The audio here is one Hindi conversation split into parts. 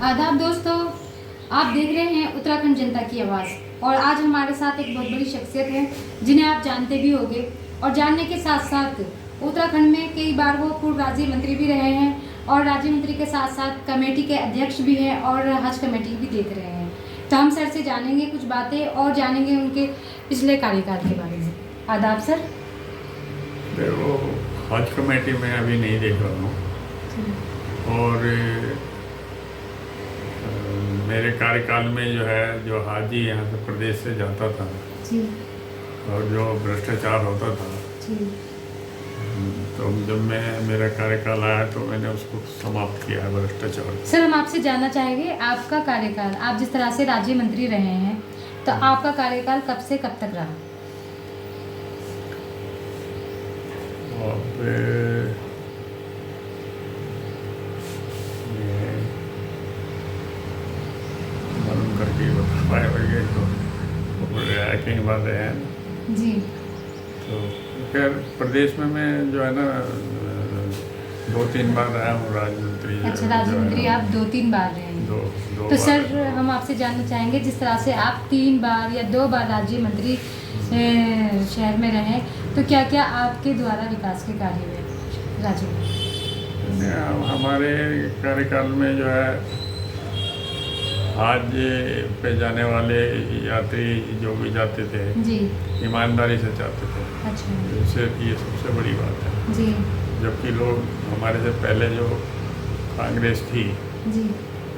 आदाब दोस्तों, आप देख रहे हैं उत्तराखंड जनता की आवाज़। और आज हमारे साथ एक बहुत बड़ी शख्सियत है जिन्हें आप जानते भी होंगे और जानने के साथ साथ उत्तराखंड में कई बार वो पूर्व राज्य मंत्री भी रहे हैं और राज्य मंत्री के साथ साथ कमेटी के अध्यक्ष भी हैं और हज कमेटी भी देख रहे हैं। तो हम सर से जानेंगे कुछ बातें और जानेंगे उनके पिछले कार्यकाल के बारे में। आदाब सर। देखो, हज कमेटी में अभी नहीं देख रहा हूँ और मेरे कार्यकाल में जो हाजी यहाँ से प्रदेश से जाता था जी। और जो भ्रष्टाचार होता था जी। तो जब मेरा कार्यकाल आया तो मैंने उसको समाप्त किया है भ्रष्टाचार। सर, हम आपसे जानना चाहेंगे आपका कार्यकाल, आप जिस तरह से राज्य मंत्री रहे हैं तो आपका कार्यकाल कब से कब तक रहा? अब मालूम करके बता पाए होंगे तो कई बार रहे हैं जी। तो खैर प्रदेश में मैं जो है ना 2-3 बार रहा हूँ राज्य मंत्री। अच्छा, राज्य मंत्री आप 2-3 बार रहे हैं। दो तो बार। सर, हम आपसे जानना चाहेंगे जिस तरह से आप 3 बार या 2 बार राज्य मंत्री शहर में रहे, तो क्या क्या आपके द्वारा विकास के कार्य हुए राज्य में? हमारे कार्यकाल में जो है आज पे जाने वाले यात्री जो भी जाते थे जी। ईमानदारी से जाते थे। अच्छा। इससे ये सबसे बड़ी बात है। जी। जबकि लोग हमारे से पहले जो कांग्रेस थी जी।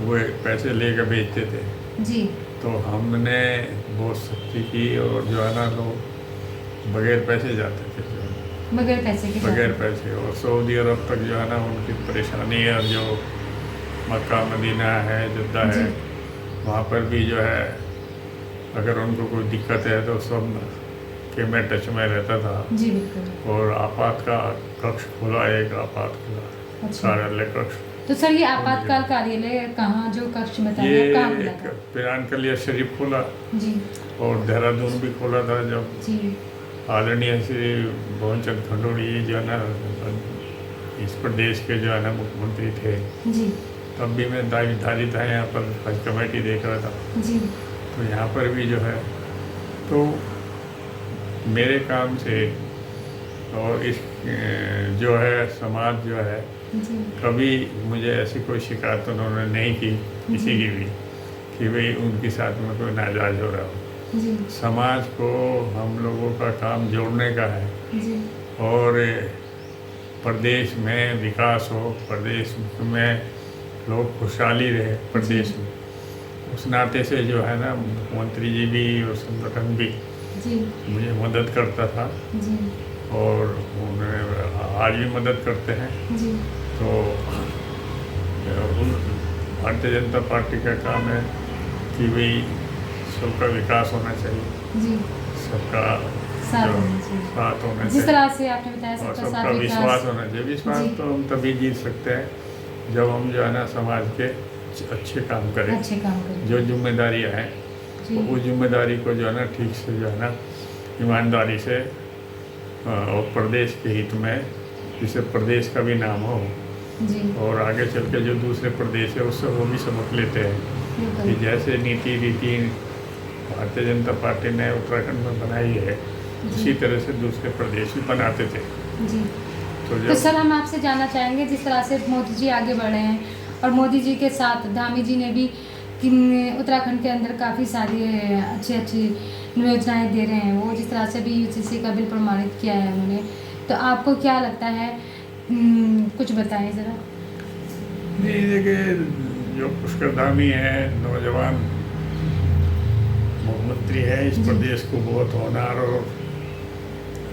वो पैसे लेकर बेचते थे, जी। तो हमने बहुत सख्ती की और जो है ना लोग बगैर पैसे जाते थे, बगैर पैसे के बगैर पैसे। और सऊदी अरब तक जो है ना उनकी परेशानी है, और जो मक्का मदीना है, जद्दा है, वहाँ पर भी जो है अगर उनको कोई दिक्कत है तो सब के मैं टच में रहता था। जी बिल्कुल। और आपात का कक्ष खोला, एक आपात अच्छा। कार्यालय कक्ष। तो सर, ये आपातकाल कार्यालय कहाँ, जो कक्ष बताइए ये कहाँ खुला था? पिरानकलिया शरीफ खोला जी। और देहरादून भी खोला था जब जी। आदरणीय श्री भवनचंद खंडूड़ी जो है ना इस प्रदेश के जो है ना मुख्यमंत्री थे, जी। तब भी मैं धारित था यहाँ पर हज कमेटी देख रहा था। जी। तो यहाँ पर भी जो है तो मेरे काम से और इस जो है समाज जो है जी। कभी मुझे ऐसी कोई शिकायत उन्होंने नहीं की किसी की भी कि भाई उनके साथ में कोई नाजायज हो रहा हो। जी। समाज को हम लोगों का काम जोड़ने का है जी। और प्रदेश में विकास हो, प्रदेश में लोग खुशहाली रहे प्रदेश में, उस नाते से जो है ना मुख्यमंत्री जी भी और संगठन भी जी। मुझे मदद करता था जी। और उन्हें आज भी मदद करते हैं। जी। तो भारतीय जनता पार्टी का काम है कि भाई सबका विकास होना चाहिए, जी। सबका साथ होना चाहिए। साथ होना जिस चाहिए तरह से आपने बताया और सबका सबका साथ विश्वास होना चाहिए। विश्वास जी। तो हम तभी जीत सकते हैं जब हम जो है ना समाज के अच्छे काम करें, अच्छे काम करें। जो जिम्मेदारियाँ हैं जी। वो जिम्मेदारी को जो है ना ठीक से जो है ना ईमानदारी से और प्रदेश के हित में, जिससे प्रदेश का भी नाम हो जी। और आगे चल के जो दूसरे प्रदेश है उससे वो भी सबक लेते हैं कि बिल्कुल। जैसे नीति रीति भारतीय जनता पार्टी ने उत्तराखंड में बनाई है उसी तरह से दूसरे प्रदेश भी बनाते थे। जी। तो तो सर, हम आपसे जानना चाहेंगे जिस तरह से मोदी जी आगे बढ़े हैं और मोदी जी के साथ धामी जी ने भी उत्तराखंड के अंदर काफ़ी सारी अच्छी योजनाएं दे रहे हैं, वो जिस तरह से भी यूजीसी का बिल प्रमाणित किया है उन्होंने, तो आपको क्या लगता है, कुछ बताएं ज़रा। नहीं, देखिए जो पुष्कर धामी है नौजवान मुख्यमंत्री है, इस प्रदेश को बहुत होनहार और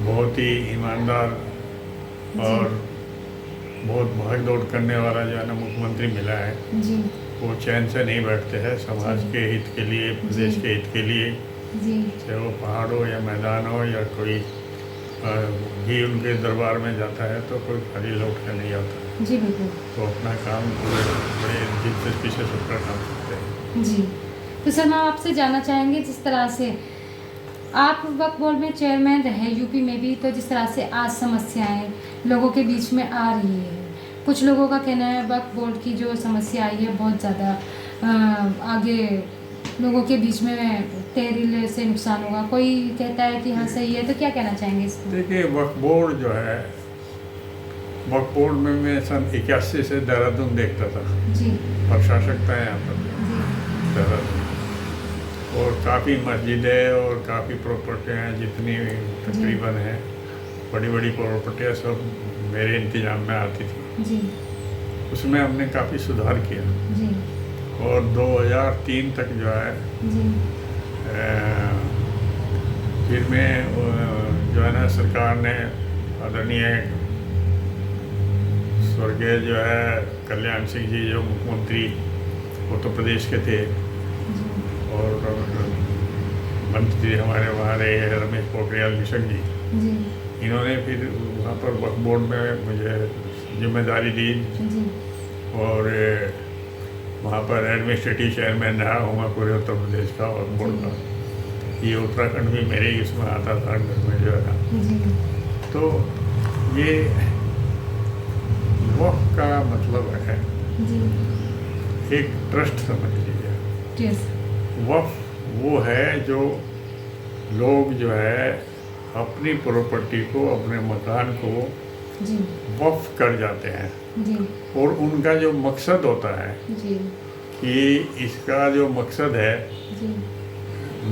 बहुत ही ईमानदार और बहुत भाग दौड़ करने वाला जो है ना मुख्यमंत्री मिला है। जी। वो चैन से नहीं बैठते हैं समाज के हित के लिए, प्रदेश के हित के लिए, जी। चाहे वो पहाड़ हो या मैदान हो या कोई भी उनके दरबार में जाता है तो कोई खाली लौट कर नहीं आता। जी बिल्कुल। तो अपना काम बड़े दिलचस्पी से सबका काम करते हैं। जी। तो सर, मैं आपसे जानना चाहेंगे जिस तरह से आप वक्फ बोर्ड में चेयरमैन रहे यूपी में भी, तो जिस तरह से आज समस्याएं लोगों के बीच में आ रही है, कुछ लोगों का कहना है वक्फ बोर्ड की जो समस्या आई है बहुत ज़्यादा आगे लोगों के बीच में तहरीर से नुकसान होगा, कोई कहता है कि हाँ सही है, तो क्या कहना चाहेंगे इसको? देखिए, वक्फ बोर्ड जो है, वक्फ बोर्ड में मैं सन 81 से देहरादून देखता था। जी प्रशासक था यहाँ पर जी देहरादून, और काफ़ी मस्जिदें और काफ़ी प्रॉपर्टियाँ जितनी तकरीबन हैं, बड़ी बड़ी प्रॉपर्टियाँ सब मेरे इंतजाम में आती थी। जी उसमें हमने काफ़ी सुधार किया, जी और 2003 तक जो है जी फिर में जो है ना, सरकार ने आदरणीय स्वर्गीय जो है कल्याण सिंह जी, जो मुख्यमंत्री उत्तर प्रदेश के थे, और मंत्री हमारे वहाँ रहे हैं रमेश पोखरियाल निशंक जी, जी इन्होंने फिर वहाँ पर वक्फ बोर्ड में मुझे जिम्मेदारी दी, जी और वहाँ पर एडमिनिस्ट्रेटिव चेयरमैन रहा हूँ मैं पूरे उत्तर प्रदेश का वक्फ बोर्ड का। ये उत्तराखंड भी मेरे ही उसमें आता था, में जो है ना। जी तो ये वक्फ का मतलब है जी एक ट्रस्ट समझ लीजिए। यस वक्फ वो है जो लोग जो है अपनी प्रॉपर्टी को, अपने मकान को जी वक्फ कर जाते हैं, जी और उनका जो मकसद होता है जी कि इसका जो मकसद है, जी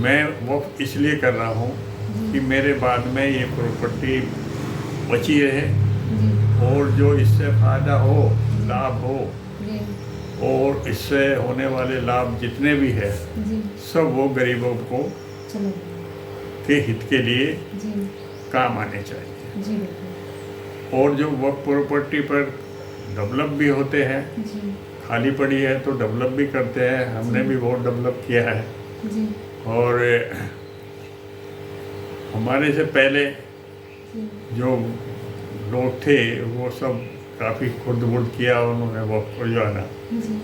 मैं वक्फ इसलिए कर रहा हूँ कि मेरे बाद में ये प्रॉपर्टी बची रहे, जी और जो इससे फ़ायदा हो, लाभ हो, जी और इससे होने वाले लाभ जितने भी है, जी सब वो गरीबों को चलो के हित के लिए जी काम आने चाहिए। जी बिल्कुल और जो वक्फ प्रॉपर्टी पर डेवलप भी होते हैं, जी खाली पड़ी है तो डेवलप भी करते हैं, हमने भी बहुत डेवलप किया है। जी और हमारे से पहले जी जो लोग थे वो सब काफ़ी खुर्द-बुर्द किया उन्होंने, वक्फ को जो है ना, जी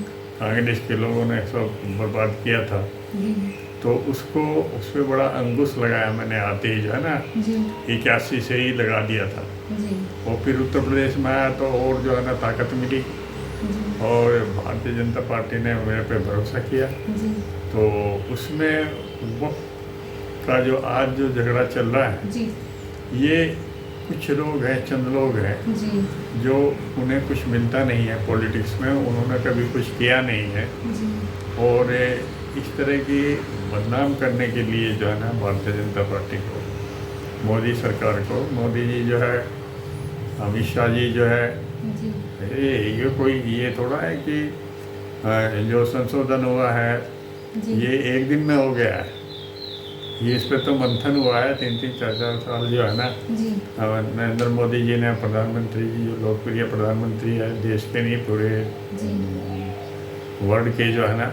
कांग्रेस के लोगों ने सब बर्बाद किया था। जी तो उसको, उस पर बड़ा अंकुश लगाया मैंने आते ही, जो है ना, जी 81 से ही लगा दिया था। जी और फिर उत्तर प्रदेश में आया तो और जो है ना ताकत मिली, जी और भारतीय जनता पार्टी ने मेरे पे भरोसा किया। जी तो उसमें वक्फ का जो आज जो झगड़ा चल रहा है, जी ये कुछ लोग हैं, चंद लोग हैं, जी जो उन्हें कुछ मिलता नहीं है पॉलिटिक्स में, उन्होंने कभी कुछ किया नहीं है, जी और इस तरह की बदनाम करने के लिए जो है ना भारतीय जनता पार्टी को, मोदी सरकार को, मोदी जी जो है, अमित शाह जी जो है, जी ये कोई ये थोड़ा है कि जो संशोधन हुआ है जी ये एक दिन में हो गया है। ये इस पर तो मंथन हुआ है 3-3, 4-4 साल जो है ना। जी नरेंद्र मोदी जी ने, प्रधानमंत्री जी जो लोकप्रिय प्रधानमंत्री है देश के नहीं पूरे जी वर्ल्ड के, जो है ना,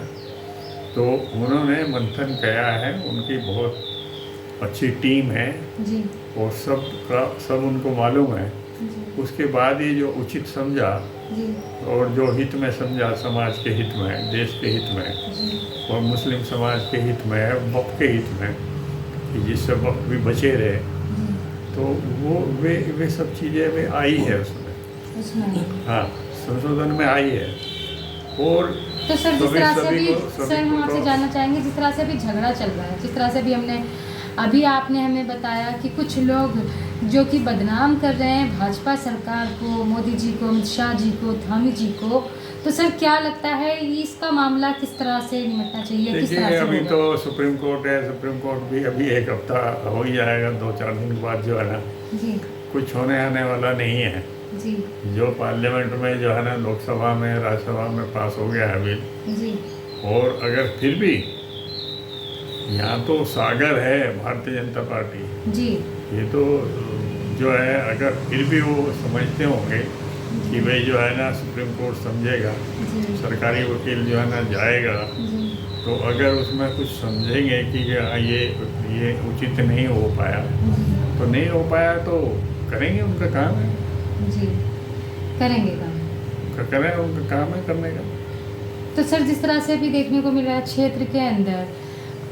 तो उन्होंने मंथन किया है, उनकी बहुत अच्छी टीम है, जी और सब उनको मालूम है। जी उसके बाद ही जो उचित समझा, जी और जो हित में समझा, समाज के हित में, देश के हित में, जी और मुस्लिम समाज के हित में, वक्फ के हित में, कि जिससे वक्फ भी बचे रहे, तो वो वे सब चीज़ें में आई है उसमें। उसमें हाँ, संशोधन में आई है। और तो सर जिस तरह से भी सभी सर हम को आपसे तो- जानना चाहेंगे, जिस तरह से भी झगड़ा चल रहा है, जिस तरह से भी अभी आपने हमें बताया कि कुछ लोग जो कि बदनाम कर रहे हैं भाजपा सरकार को, मोदी जी को, अमित शाह जी को, धामी जी को, तो सर क्या लगता है इसका मामला किस तरह से निपटना चाहिए, किस तरह देखिए, से अभी होगा? तो सुप्रीम कोर्ट है, सुप्रीम कोर्ट भी अभी एक हफ्ता हो ही जाएगा, 2-4 दिन के बाद जो है ना, जी कुछ होने आने वाला नहीं है। जी जो पार्लियामेंट में जो है ना, लोकसभा में, राज्यसभा में पास हो गया है बिल, जी और अगर फिर भी यहाँ तो सागर है भारतीय जनता पार्टी, जी ये तो जो है, अगर फिर भी वो समझते होंगे कि भाई जो है ना सुप्रीम कोर्ट समझेगा, जी सरकारी वकील जो है ना जाएगा, जी तो अगर उसमें कुछ समझेंगे कि ये उचित नहीं हो पाया, तो नहीं हो पाया तो करेंगे, उनका काम है, जी करेंगे काम। करें, उनका काम है करने का। तो सर जिस तरह से भी देखने को मिल रहा है क्षेत्र के अंदर,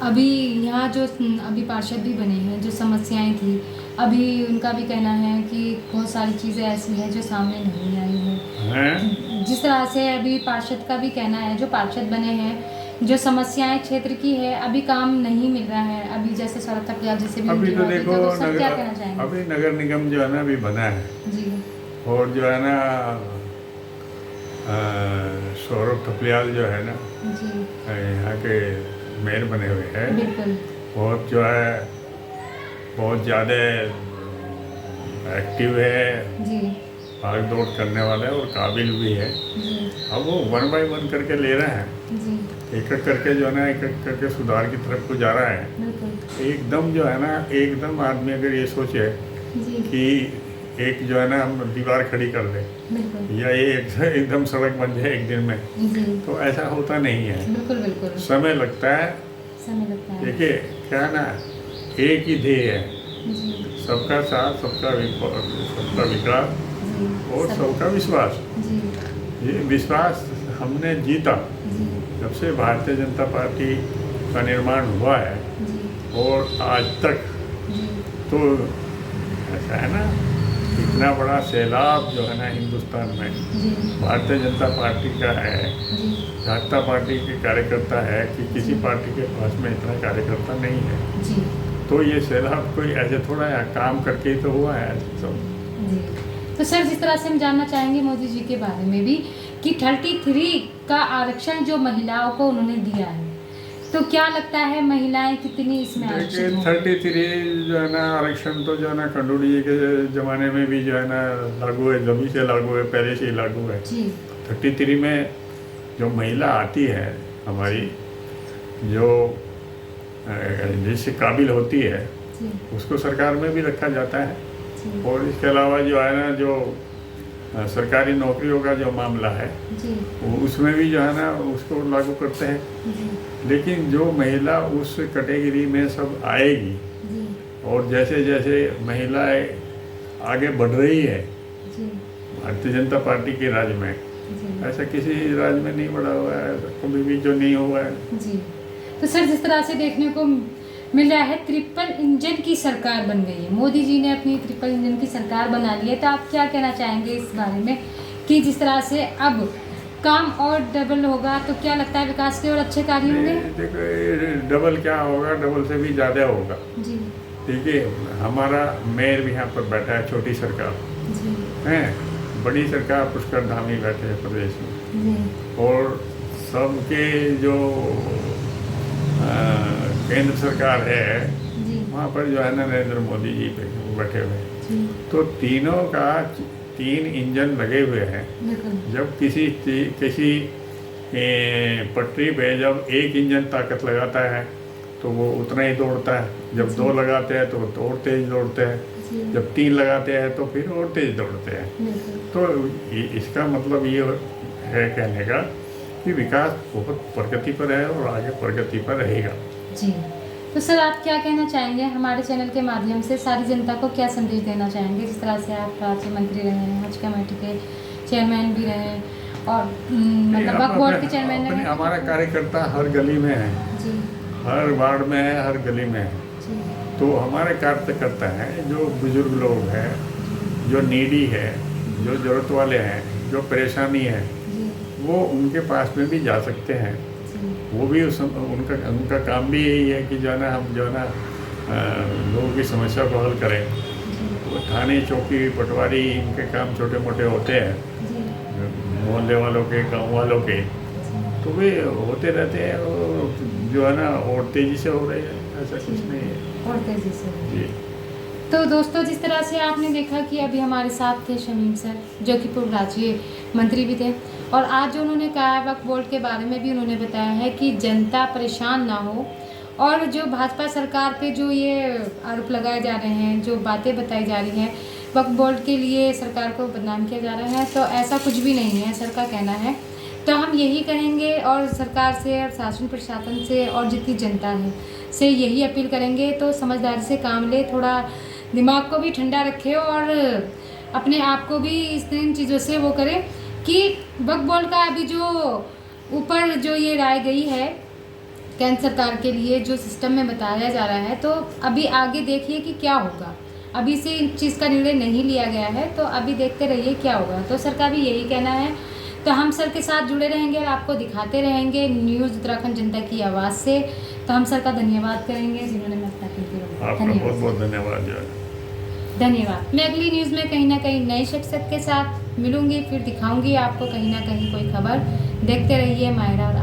अभी यहाँ जो अभी पार्षद भी बने हैं, जो समस्याएं थी, अभी उनका भी कहना है कि बहुत सारी चीज़ें ऐसी हैं जो सामने नहीं आई हैं। जिस तरह से अभी पार्षद का भी कहना है, जो पार्षद बने हैं, जो समस्याएं क्षेत्र की है, अभी काम नहीं मिल रहा है, अभी जैसे सड़क तक जैसे भी अभी उनकी तो बात है, देखो तो सब क्या कहना चाहेंगे? अभी नगर निगम जो है ना अभी बना है, जी और जो है ना सौरभ थपलियाल जो है ना जी यहाँ के मेयर बने हुए हैं, बिल्कुल बहुत जो है बहुत ज़्यादा एक्टिव है, जी भाग दौड़ करने वाला है और काबिल भी है। जी अब वो 1 बाय 1 करके ले रहे हैं, जी एक एक करके जो है ना एक एक करके सुधार की तरफ को जा रहा है। बिल्कुल एकदम जो है ना एकदम आदमी अगर ये सोचे जी कि एक जो है ना हम दीवार खड़ी कर दें बिल्कुल या ये एकदम सड़क बन जाए एक दिन में, जी तो ऐसा होता नहीं है, बिल्कुल बिल्कुल समय लगता है। समय लगता है। देखिए क्या ना, एक ही ध्येय है, जी सबका साथ, सबका विकास जी और सबका विश्वास। जी ये विश्वास हमने जीता जी जब से भारतीय जनता पार्टी का निर्माण हुआ है, जी और आज तक जी तो ऐसा है ना, इतना बड़ा सैलाब जो है ना हिंदुस्तान में जी भारतीय जनता पार्टी का है, जी भाजपा पार्टी के कार्यकर्ता है कि किसी पार्टी के पास में इतना कार्यकर्ता नहीं है। जी तो ये सैलाब कोई ऐसे थोड़ा है, काम करके ही तो हुआ है सब। जी तो सर, जिस तरह से हम जानना चाहेंगे मोदी जी के बारे में भी कि 33 का आरक्षण जो महिलाओं को उन्होंने दिया है, तो क्या लगता है महिलाएं कितनी इसमें देखिए आरक्षित होंगी? 33 जो है ना आरक्षण तो जो है ना खंडूड़ी जी के ज़माने में भी जो है ना लागू है, जब से लागू है, पहले से ही लागू है। जी 33 में जो महिला आती है हमारी, जो जिससे काबिल होती है, जी उसको सरकार में भी रखा जाता है। जी और इसके अलावा जो है ना जो सरकारी नौकरियों का जो मामला है, जी उसमें भी जो है ना उसको लागू करते हैं। जी लेकिन जो महिला उस कैटेगरी में सब आएगी, जी और जैसे जैसे महिलाएं आगे बढ़ रही है जी भारतीय जनता पार्टी के राज में, जी ऐसा किसी राज्य में नहीं बढ़ा हुआ है, कभी भी जो नहीं हुआ है। जी तो सर, जिस तरह से देखने को मिल रहा है, 3 इंजन की सरकार बन गई है, मोदी जी ने अपनी 3 इंजन की सरकार बना ली है, तो आप क्या कहना चाहेंगे इस बारे में कि जिस तरह से अब काम और डबल होगा, तो क्या लगता है विकास के और अच्छे कार्य होंगे? देखो ये डबल क्या होगा, डबल से भी ज़्यादा होगा। जी देखिए हमारा मेयर भी यहाँ पर बैठा है, छोटी सरकार जी है, बड़ी सरकार पुष्कर धामी बैठे हैं प्रदेश में, जी और सबके जो केंद्र सरकार है जी वहाँ पर जो है ना नरेंद्र मोदी जी बैठे हुए हैं। जी तो तीनों का 3 इंजन लगे हुए हैं। बिल्कुल जब किसी पटरी पे जब एक इंजन ताकत लगाता है तो वो उतना ही दौड़ता है, जब 2 लगाते हैं तो और तेज दौड़ते हैं, जी जब 3 लगाते हैं तो फिर और तेज दौड़ते हैं। बिल्कुल तो इसका मतलब ये है कहने का कि विकास बहुत प्रगति पर है और आगे प्रगति पर रहेगा। जी तो सर, आप क्या कहना चाहेंगे हमारे चैनल के माध्यम से सारी जनता को, क्या संदेश देना चाहेंगे? जिस तरह से आप राज्य मंत्री रहे हैं, हज कमेटी के चेयरमैन भी रहे हैं, और मतलब वक्फ बोर्ड के चेयरमैन रहे हैं। हमारा कार्यकर्ता हर गली में है, जी हर वार्ड में है, हर गली में है। जी तो हमारे कार्यकर्ता हैं जो बुजुर्ग लोग हैं, जो नीडी है, जो ज़रूरत वाले हैं, जो परेशानी है, जी वो उनके पास में भी जा सकते हैं। जी वो भी उनका काम भी यही है कि जो है ना हम जो है ना लोगों की समस्या को हल करें। वो थाने, चौकी, पटवारी, इनके काम छोटे मोटे होते हैं, जी मोहल्ले वालों के, गांव वालों के, तो वे होते रहते हैं, और जो है ना और तेज़ी से हो रहे हैं, ऐसा कुछ नहीं है। और तेजी से। जी तो दोस्तों, जिस तरह से आपने देखा कि अभी हमारे साथ थे शमीम सर, जो कि पूर्व राज्य मंत्री भी थे, और आज जो उन्होंने कहा है वक्फ बोर्ड के बारे में भी उन्होंने बताया है कि जनता परेशान ना हो, और जो भाजपा सरकार पे जो ये आरोप लगाए जा रहे हैं, जो बातें बताई जा रही हैं, वक्फ बोर्ड के लिए सरकार को बदनाम किया जा रहा है, तो ऐसा कुछ भी नहीं है सर का कहना है। तो हम यही कहेंगे, और सरकार से और शासन प्रशासन से और जितनी जनता है से यही अपील करेंगे, तो समझदारी से काम ले, थोड़ा दिमाग को भी ठंडा रखे, और अपने आप को भी इन चीज़ों से वो करे कि वक्फ बोर्ड का अभी जो ऊपर जो ये राय गई है केंद्र सरकार के लिए, जो सिस्टम में बताया जा रहा है, तो अभी आगे देखिए कि क्या होगा। अभी से इन चीज़ का निर्णय नहीं लिया गया है, तो अभी देखते रहिए क्या होगा। तो सर का भी यही कहना है तो हम सर के साथ जुड़े रहेंगे और आपको दिखाते रहेंगे न्यूज़ उत्तराखंड जनता की आवाज़ से। तो हम सर का धन्यवाद करेंगे जिन्होंने मैं अपना कीमती वक्त आपका दिया। बहुत बहुत धन्यवाद जो है। धन्यवाद। मैं अगली न्यूज़ में कहीं ना कहीं नई शख्सियत के साथ मिलूंगी, फिर दिखाऊंगी आपको कहीं ना कहीं कोई खबर। देखते रहिए मायरा और